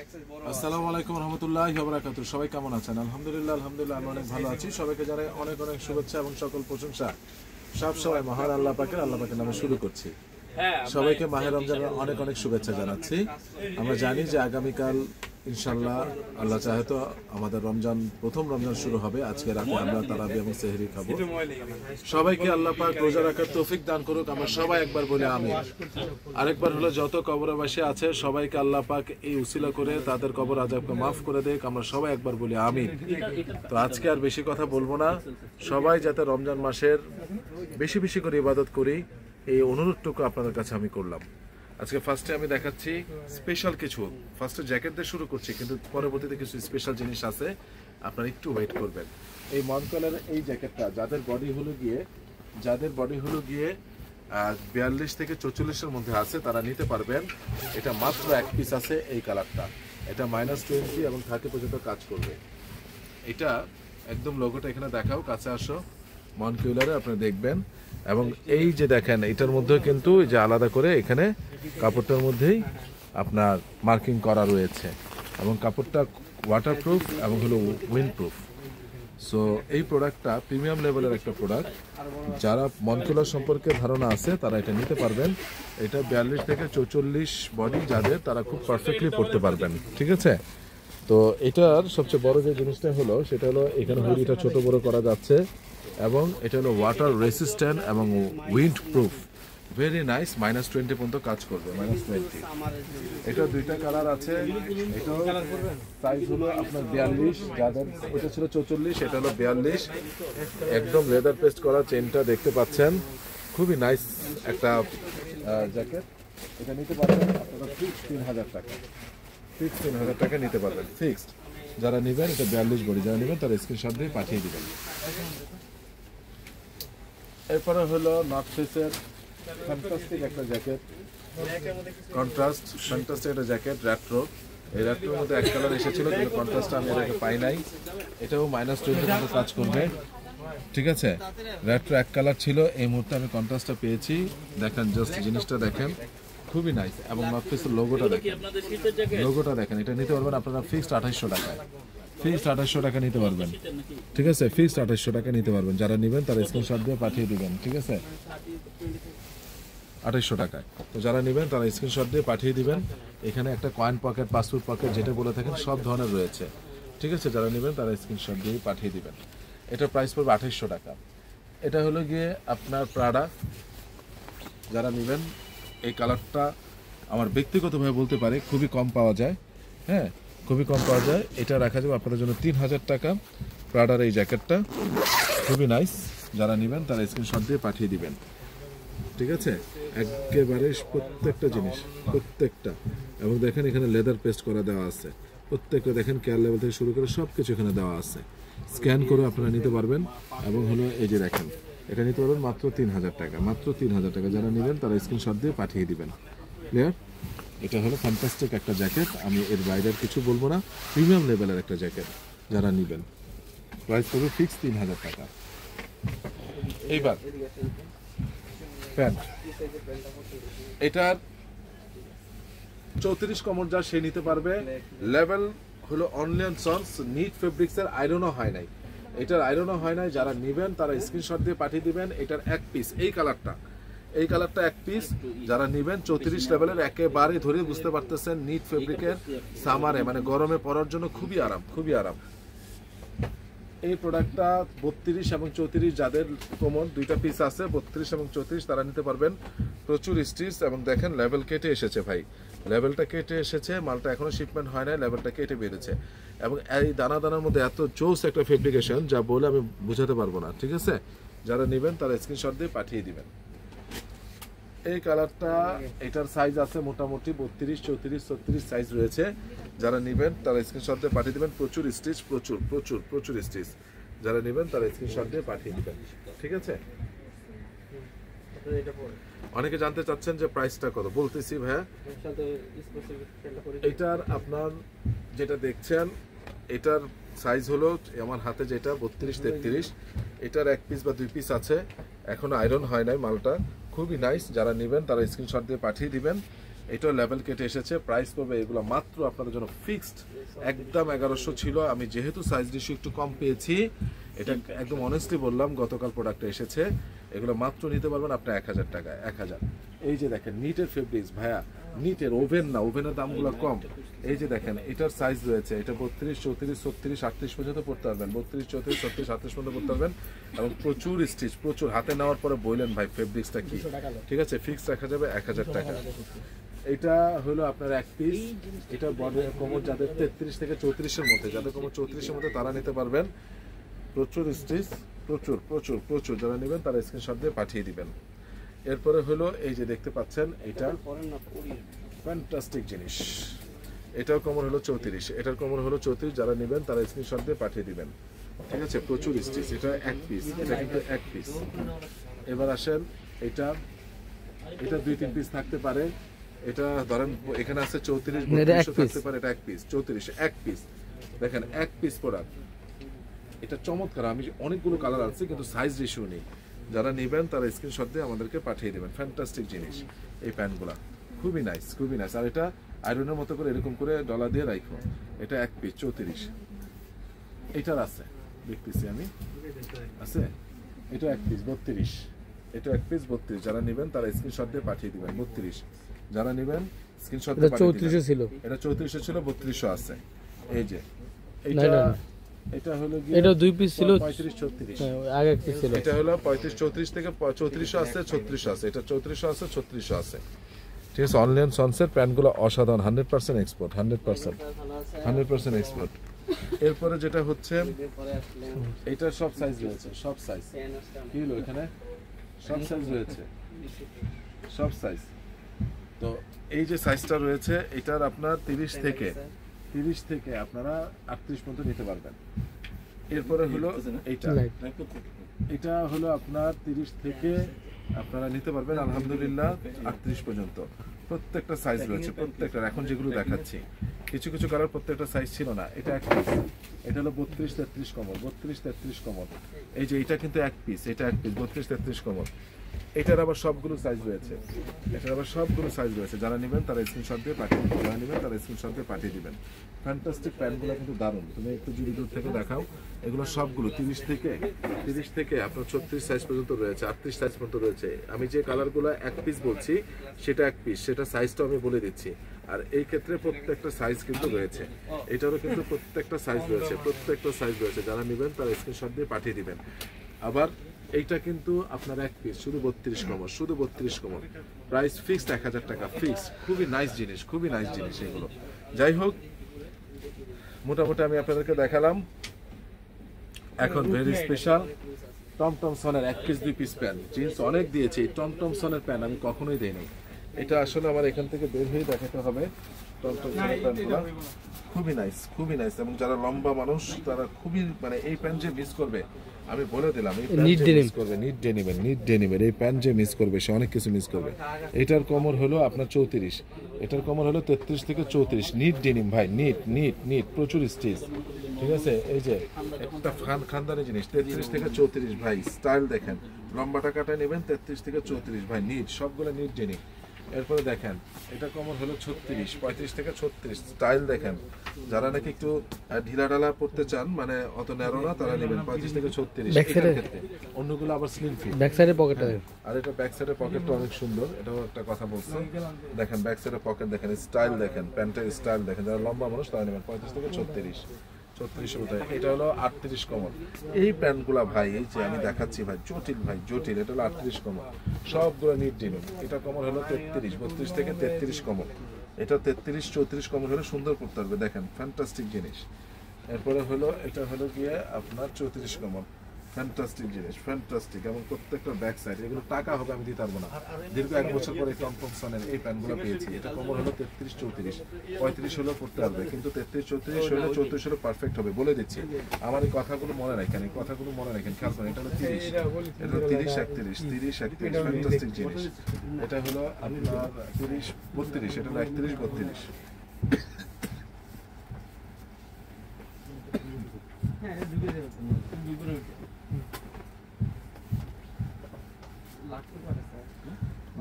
আসসালামু আলাইকুম রহমতুল্লাহি ওয়া বারাকাতুহু। সবাই কেমন আছেন? আলহামদুলিল্লাহ আমি অনেক ভালো আছি। সবাইকে জানাই অনেক অনেক শুভেচ্ছা এবং সকল প্রশংসা সব সময় মহান আল্লাহ পাকের নামে শুরু করছি। সবাইকে মাহে রমজানের অনেক অনেক শুভেচ্ছা জানাচ্ছি। আমরা জানি যে আগামীকাল ইনশাআল্লাহ আল্লাহ চাহে তো আমাদের প্রথম রমজান শুরু হবে। আজকে রাতে আমরা তারাবি এবং সেহরি খাবো। সবাইকে আল্লাহ পাক রোজা রাখার তৌফিক দান করুক। আমরা সবাই একবার বলি আমিন। আরেকবার হলো যত কবরবাসী আছে সবাইকে আল্লাহ পাক এই উসিলা করে তাদের কবর আযাবকে মাফ করে দেখ। আমরা সবাই একবার বলি আমিন। তো আজকে আর বেশি কথা বলবো না। সবাই যাতে রমজান মাসের বেশি বেশি করে ইবাদত করি এই অনুরোধটুকু আপনাদের কাছে আমি করলাম। আজকে ফার্স্টে আমি দেখাচ্ছি স্পেশাল কিছু। ফার্স্টে জ্যাকেট দিয়ে শুরু করছি, কিন্তু পরবর্তীতে কিছু স্পেশাল জিনিস আছে, আপনারা একটু ওয়েট করবেন। এই মন কালারের এই জ্যাকেটটা যাদের বডি হলো গিয়ে 42 থেকে 44-এর মধ্যে আছে তারা নিতে পারবেন। এটা মাত্র এক পিস আছে এই কালারটা। এটা -20 এবং 30 পর্যন্ত কাজ করবে। এটা একদম লোগোটা এখানে দেখাও, কাছে আসো। মন কিউলারে আপনি দেখবেন। এবং এই যে দেখেন এটার মধ্যে কিন্তু যে আলাদা করে এখানে কাপড়টার মধ্যেই আপনার মার্কিং করা রয়েছে এবং কাপড়টা ওয়াটারপ্রুফ এবং হলো উইন্ড প্রুফ। সো এই প্রোডাক্টটা প্রিমিয়াম লেভেলের একটা প্রোডাক্ট। যারা মনকুলার সম্পর্কে ধারণা আছে তারা এটা নিতে পারবেন। এটা 42 থেকে 44 বডি যাদের তারা খুব পারফেক্টলি পরতে পারবেন। ঠিক আছে? তো এটার সবচেয়ে বড় যে জিনিসটা হলো সেটা হলো এখানে হুডিটা ছোট বড় করা যাচ্ছে এবং এটা হলো ওয়াটার রেসিস্ট্যান্ট এবং উইন্ড প্রুফ। Very nice. -20 পর্যন্ত কাজ করবে। -20। এটা দুইটা কালার আছে। এটা সাইজ হলো আপনার 42, যাদের এটা ছিল 44, এটা হলো 42। একদম লেদার পেস্ট করা চেনটা দেখতে পাচ্ছেন। খুবই নাইস একটা জ্যাকেট। এটা নিতে পারবেন আপনারা ফিক্সড 3000 টাকা। ফিক্সড 3000 টাকা নিতে পারবেন ফিক্সড। যারা নেবেন এটা 42 বডি, যারা নেবেন তারা স্ক্রিনশট দিয়ে পাঠিয়ে দিবেন। এরপরে হলো নর্থ ফেসের ফ্যান্টাস্টিক একটা জ্যাকেট, কন্ট্রাস্ট ফ্যান্টাস্টিক একটা জ্যাকেট রেট্রো। এই রেট্রোর মধ্যে এক কালার এসেছিল কিন্তু কন্ট্রাস্টটা আমি এটাকে পাই নাই। এটাও -20 পর্যন্ত কাজ করবে। ঠিক আছে? রেট্রো এক কালার ছিল, এই মুহূর্তে আমি কন্ট্রাস্টটা পেয়েছি। দেখেন জাস্ট জিনিসটা দেখেন, খুবই নাইস। এবং নর্থ ফেসের লোগোটা দেখেন। এটা নিতে পারবেন আপনারা ফিক্সড 2800 টাকায়। ফিক্সড 2800 টাকা নিতে পারবেন। ঠিক আছে? ফিক্সড 2800 টাকা নিতে পারবেন। যারা নেবেন তারা স্ক্রিনশট দিয়ে পাঠিয়ে দিবেন। ঠিক আছে? 2800 টাকায়। তো যারা নেবেন তারা স্ক্রিনশট দিয়ে পাঠিয়ে দিবেন। এখানে একটা কয়েন পকেট, পাসপোর্ট পকেট যেটা বলে থাকেন সব ধরনের রয়েছে। ঠিক আছে? যারা নেবেন তারা স্ক্রিনশট দিয়ে পাঠিয়ে দিবেন। এটার প্রাইস পড়বে 2800 টাকা। এটা হলো গিয়ে আপনার প্রাডা। যারা নেবেন এই কালারটা আমার ব্যক্তিগতভাবে বলতে পারে খুবই কম পাওয়া যায়। হ্যাঁ, খুবই কম পাওয়া যায়। এটা রাখা যাবে আপনাদের জন্য 3000 টাকা। প্রাডার এই জ্যাকেটটা খুবই নাইস। যারা নেবেন তারা স্ক্রিনশট দিয়ে পাঠিয়ে দিবেন। ঠিক আছে? একেবারে প্রত্যেকটা জিনিস, প্রত্যেকটা। এবং দেখেন এখানে লেদার পেস্ট করা দেওয়া আছে। প্রত্যেকটা দেখেন কেয়ার লেভেল থেকে শুরু করে সব কিছু এখানে দেওয়া আছে। স্ক্যান করে আপনারা নিতে পারবেন। এবং হলো এই যে দেখেন এটা নিতে পারবেন মাত্র 3000 টাকা। মাত্র 3000 টাকা। যারা নেবেন তারা স্ক্রিনশট দিয়ে পাঠিয়ে দিবেন। ক্লিয়ার? এটা হলো ফ্যান্টাস্টিক একটা জ্যাকেট। আমি এর বাইরের কিছু বলবো না। প্রিমিয়াম লেভেলের একটা জ্যাকেট। যারা নেবেন প্রাইস পড়বে ফিক্স 3000 টাকা। এইবার প্যান্ট, এটার 34 কমর যা সে নিতে পারবে। লেভেল হলো অনলি অন সন্স নিট ফেব্রিক্সের, আয়রনও হয় নাই। এটার আয়রনও হয় নাই। যারা নেবেন তারা স্ক্রিনশট দিয়ে পাঠিয়ে দিবেন। এটার এক পিস এই কালারটা এক পিস। যারা নেবেন 34 লেভেলের, একেবারে ধরে বুঝতে পারতেছেন নিট ফেব্রিকের, সামারে মানে গরমে পরার জন্য খুবই আরাম, খুবই আরাম। এই প্রোডাক্টটা 32 এবং 34 যাদের কোমর দুইটা পিস আছে, 32 এবং 34 তারা নিতে পারবেন। প্রচুর স্টিচ এবং দেখেন লেভেল কেটে এসেছে ভাই। লেভেলটা কেটে এসেছে, মালটা এখনো শিপমেন্ট হয় না, লেভেলটা কেটে বেরিয়েছে। এবং এই দানার মধ্যে এত জোস একটা ফেব্রিকেশন যা বলে আমি বোঝাতে পারবো না। ঠিক আছে? যারা নেবেন তারা স্ক্রিনশট দিয়ে পাঠিয়ে দিবেন। এই কালারটা এটার সাইজ আছে মোটামুটি 32, 34, 36 সাইজ রয়েছে। যারা নেবেন তারা স্ক্রিনশট দিয়ে পাঠিয়ে দিবেন। প্রচুর স্টিচ, প্রচুর স্টিচ। যারা নেবেন তারা স্ক্রিনশট দিয়ে পাঠিয়ে দিবেন। ঠিক আছে? অনেকে জানতে চাচ্ছেন যে প্রাইসটা কত। বলতেছি ভাইয়া, এটার আপনার যেটা দেখছেন এটার সাইজ হলো আমার হাতে যেটা 32, 33। এটার এক পিস বা দুই পিস আছে, এখনো আয়রন হয় নাই মালটা। খুবই নাইস। যারা নেবেন তারা স্ক্রিনশট দিয়ে পাঠিয়ে দিবেন। এটাও লেভেল কেটে এসেছে। প্রাইস পড়বে এগুলো মাত্র আপনাদের জন্য ফিক্সড একদম 1100 ছিল। আমি যেহেতু সাইজ রেশিও একটু কম পেয়েছি, এটা একদম অনেস্টলি বললাম, গতকাল প্রোডাক্ট এসেছে, এগুলো মাত্র নিতে পারবেন আপনি 1000 টাকায়। 1000। এই যে দেখেন নিটের ফেব্রিক্স ভাইয়া, নিটের, ওভেন না, ওভেনের দামগুলো কম। এই যে দেখেন এটার সাইজ রয়েছে, এটা 32, 34, 36, 38 পর্যন্ত পড়তে পারবেন, 32, 34, 36, 38 পর্যন্ত পড়তে পারবেন, এবং প্রচুর স্টিচ, প্রচুর। হাতে নেওয়ার পরে বললেন ভাই ফেব্রিক্সটা কি, ঠিক আছে, ফিক্স রাখা যাবে 1000 টাকা। এটা হলো আপনার এক পিস। এটা বড় কোমর যাদের 33 থেকে 34-এর মধ্যে, যাদের কোমর 34-এর মধ্যে তারা নিতে পারবেন। প্রচুর স্টিচ, প্রচুর প্রচুর প্রচুর, যারা নেবেন তারা স্ক্রিনশট দিয়ে পাঠিয়ে দিবেন। এরপরে হলো এই যে দেখতে পাচ্ছেন, এটা ফ্যান্টাস্টিক জিনিস। এটার কোমর হলো 34, এটার কোমর হলো 34, যারা নেবেন তারা স্ক্রিনশট দিয়ে পাঠিয়ে দিবেন, ঠিক আছে। প্রচুর স্টিচ, এটা এক পিস, এটা কিন্তু এক পিস। এবার আসেন, এটা 2-3 পিস থাকতে পারে। এটা ধরেন এখানে আছে 34, 32 থাকতে পারে, এটা এক পিস, 34 এক পিস। দেখেন এক পিস প্রোডাক্ট, এটা চমৎকার। আমি অনেকগুলো কালার আছে কিন্তু সাইজ রেশিও নেই। যারা নেবেন তারা স্ক্রিনশট দিয়ে আমাদেরকে পাঠিয়ে দেবেন। ফ্যান্টাস্টিক জিনিস এই প্যান্টগুলা, খুবই নাইস, খুবই নাইস। আর এটা আয়রনের মতো করে এরকম করে ডলা দিয়ে রাখো। এটা এক পিস 34। এটার আছে, দেখতেছি আমি, আছে। এটা এক পিস 32, এটা এক পিস 32। যারা নেবেন তারা স্ক্রিনশট দিয়ে পাঠিয়ে দিবেন। 32 যারা নেবেন স্ক্রিনশট দিয়ে পাঠিয়ে দিবেন। 34 ছিল, এটা 34 ছিল, 32 আছে। এই যে এটা, এটা হলো কি, এটা দুই পিস ছিল, 35, 36, হ্যাঁ আগে এক পিস ছিল। এটা হলো 35, 34 থেকে 34 আছে, 36 আছে, এটা 34 আছে, 36 আছে, ঠিক আছে। অনলাইন সনসের প্যান্টগুলো অসাধারণ, 100% এক্সপোর্ট, 100% এক্সপোর্ট। এরপরে যেটা হচ্ছে, এটা সব সাইজ রয়েছে, সব সাইজ। কি হলো এখানে, সব সাইজ রয়েছে, সব সাইজ। তো এই যে সাইজটা রয়েছে, এটার আপনার 30 থেকে আপনারা 38 পর্যন্ত নিতে পারবেন। এরপরে হলো এটা হলো আপনার 30 থেকে আপনারা নিতে পারবেন আলহামদুলিল্লাহ 38 পর্যন্ত। প্রত্যেকটা সাইজ রয়েছে, প্রত্যেকটা। এখন যেগুলো দেখাচ্ছি, কিছু কিছু কালার প্রত্যেকটা সাইজ ছিল না। এটা এক পিস, এটা হলো 32, 33 কমর, 32, 33 কমর। এই যে এটা কিন্তু এক পিস, এটা এক পিস 32, 33 কমর। এটার আবার সবগুলো সাইজ রয়েছে, এটার আবার সবগুলো সাইজ রয়েছে। যারা নেবেন তারা স্ক্রিনশট দিয়ে পাঠিয়ে দিবেন, যারা নেবেন তারা স্ক্রিনশট দিয়ে পাঠিয়ে দিবেন। ফ্যান্টাস্টিক প্যান্টগুলো কিন্তু দারুণ। তুমি একটু যদি দূর থেকে দেখাও, এগুলো সবগুলো 30 থেকে আপনার 36 সাইজ পর্যন্ত রয়েছে, 38 সাইজ পর্যন্ত রয়েছে। আমি যে কালারগুলো এক পিস বলছি সেটা এক পিস, সেটা সাইজটা আমি বলে দিচ্ছি। আর এই ক্ষেত্রে প্রত্যেকটা সাইজ কিন্তু রয়েছে, এটারও কিন্তু প্রত্যেকটা সাইজ রয়েছে, প্রত্যেকটা সাইজ রয়েছে। যারা নেবেন তারা স্ক্রিনশট দিয়ে পাঠিয়ে দিবেন। আবার এইটা কিন্তু আপনার এক পিস, শুধু 32 কমর, শুধু 32 কমর। প্রাইস ফিক্সড 1000 টাকা, ফিক্স। খুবই নাইস জিনিস, খুবই নাইস জিনিস এগুলো। যাই হোক, মোটামুটি আমি আপনাদেরকে দেখালাম। এখন ভেরি স্পেশাল টমটমসনের এক পিস 2 পিস প্যান্ট। জিন্স অনেক দিয়েছি, টমটমসনের প্যান্ট আমি কখনোই দেইনি। এটা আসলে আমার এখান থেকে বের হয়ে দেখাতে হবে। টমটমসনের প্যান্টগুলো খুবই নাইস, খুবই নাইস। এবং যারা লম্বা মানুষ তারা খুবই, মানে এই প্যান্ট যে মিস করবে, আমি বলে দিলাম, এই প্যান্ট যে মিস করবে, নিট ডেনিমের এই প্যান্ট যে মিস করবে, সে অনেক কিছু মিস করবে। এটার কোমর হলো আপনার 34, এটার কোমর হলো 33 থেকে 34। নিট ডেনিম ভাই, নিট, প্রচুর স্টিচ, ঠিক আছে। এই যে একটা খানদানি জিনিস, 33 থেকে 34 ভাই। স্টাইল দেখেন, লম্বাটা কাটা নেবেন 33 থেকে 34 ভাই, নিট, সবগুলো নিট ডেনিম। এরপরে দেখেন এটা কোমর হলো 36, 35 থেকে 36। স্টাইল দেখেন, যারা নাকি একটু ঢিলা ঢালা পড়তে চান, মানে অত ন্যারো না, তারা নেবেন 35 থেকে 36। অন্যগুলো আবার স্লিম ফিট, ব্যাক সাইডে পকেট। আর এটা ব্যাক সাইডে পকেটটা অনেক সুন্দর, এটাও একটা কথা বলছি। দেখেন ব্যাক সাইডে পকেট দেখেন, স্টাইল দেখেন, প্যান্টের স্টাইল দেখেন। যারা লম্বা মানুষ তারা নেবেন 35 থেকে 36। 36 মধ্যে এটা হলো 38 কমর। এই প্যান্টগুলা ভাই, এই যে আমি দেখাচ্ছি ভাই, জটিল ভাই, জটিল। এটা হলো 38 কমর, সবগুলো নিট ডেনিম। এটা কমর হলো 33, 32 থেকে 33 কমর। এটা 33, 34 কমর হলে সুন্দর করতে পারবে। দেখেন ফ্যান্টাস্টিক জিনিস। এরপরে হলো এটা হলো গিয়ে আপনার 34 কমর। ফ্যান্টাস্টিক জিনিস, ফ্যান্টাস্টিক। এবং প্রত্যেকটা ব্যাক সাইড, এগুলো টাকা হবে আমি দিতে পারবো না। দীর্ঘ 1 বছর পরে টমটমসনের এই প্যান্টগুলো পেয়েছি। এটা কমর হলো 33, 34, 35 হলেও পড়তে পারবে, কিন্তু 33, 34 হলে 34 হলে পারফেক্ট হবে, বলে দিচ্ছি। আমার এই কথাগুলো মনে রাখেন, এই কথাগুলো মনে রাখেন, খেয়াল করেন। এটা হলো 30, এটা হলো 30, 31, 30, 31, ফ্যান্টাস্টিক জিনিস। এটা হলো আপনার 30, 32, এটা হলো 31, 32।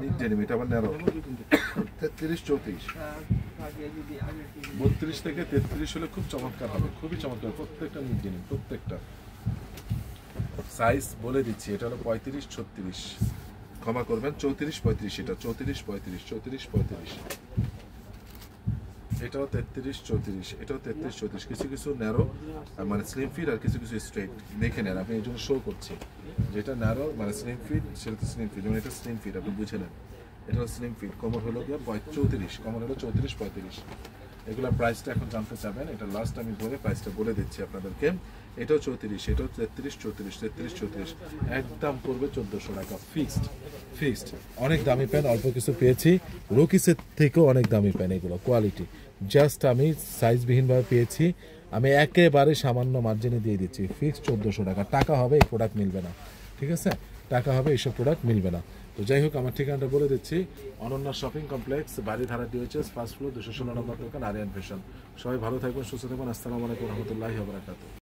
নিট ডেনিম, এটা আবার ন্যারো, 33 34 32 থেকে 33 হলে খুব চমৎকার হবে, খুবই চমৎকার। প্রত্যেকটা নিট জিনিস, প্রত্যেকটা সাইজ বলে দিচ্ছি। এটা হলো 35 36, ক্ষমা করবেন 34 35, এটা 34 35 34 35, এটাও 33 34, এটাও 33 34। কিছু কিছু ন্যারো মানে স্লিম ফিট আর কিছু কিছু স্ট্রেট দেখে নেন আপনি, এই জন্য শো করছি। যেটা ন্যারো মানে স্লিম ফিট সেটা তো স্লিম ফিট, যেমন এটা স্লিম ফিট আপনি বুঝে নেন। এটা হলো স্লিম ফিট, কোমর হলো গিয়ে 34, কোমর হলো 34 35। এগুলোর প্রাইসটা এখন জানতে চাবেন, এটা লাস্ট আমি বলে প্রাইসটা বলে দিচ্ছি আপনাদেরকে। এটাও 34, এটাও 33 34 33 34, একদম পড়বে 1400 টাকা ফিক্সড। ফিক্সড। অনেক দামি প্যান অল্প কিছু পেয়েছি, রকিসের থেকেও অনেক দামি প্যান এগুলো কোয়ালিটি। জাস্ট আমি সাইজবিহীনভাবে পেয়েছি, আমি একেবারে সামান্য মার্জিনে দিয়ে দিচ্ছি। ফিক্সড 1400 টাকা। টাকা হবে এই প্রোডাক্ট মিলবে না, ঠিক আছে? টাকা হবে এইসব প্রোডাক্ট মিলবে না। তো যাই হোক, আমার ঠিকানাটা বলে দিচ্ছি, Ananya shopping complex, Baridhara DHS, first floor, 216 নম্বর দোকান, আরিয়ান ফ্যাশন। সবাই ভালো থাকবেন, সুস্থ থাকবেন। আসসালামু আলাইকুম রহমতুল্লাহি ওয়া বারাকাতুহু।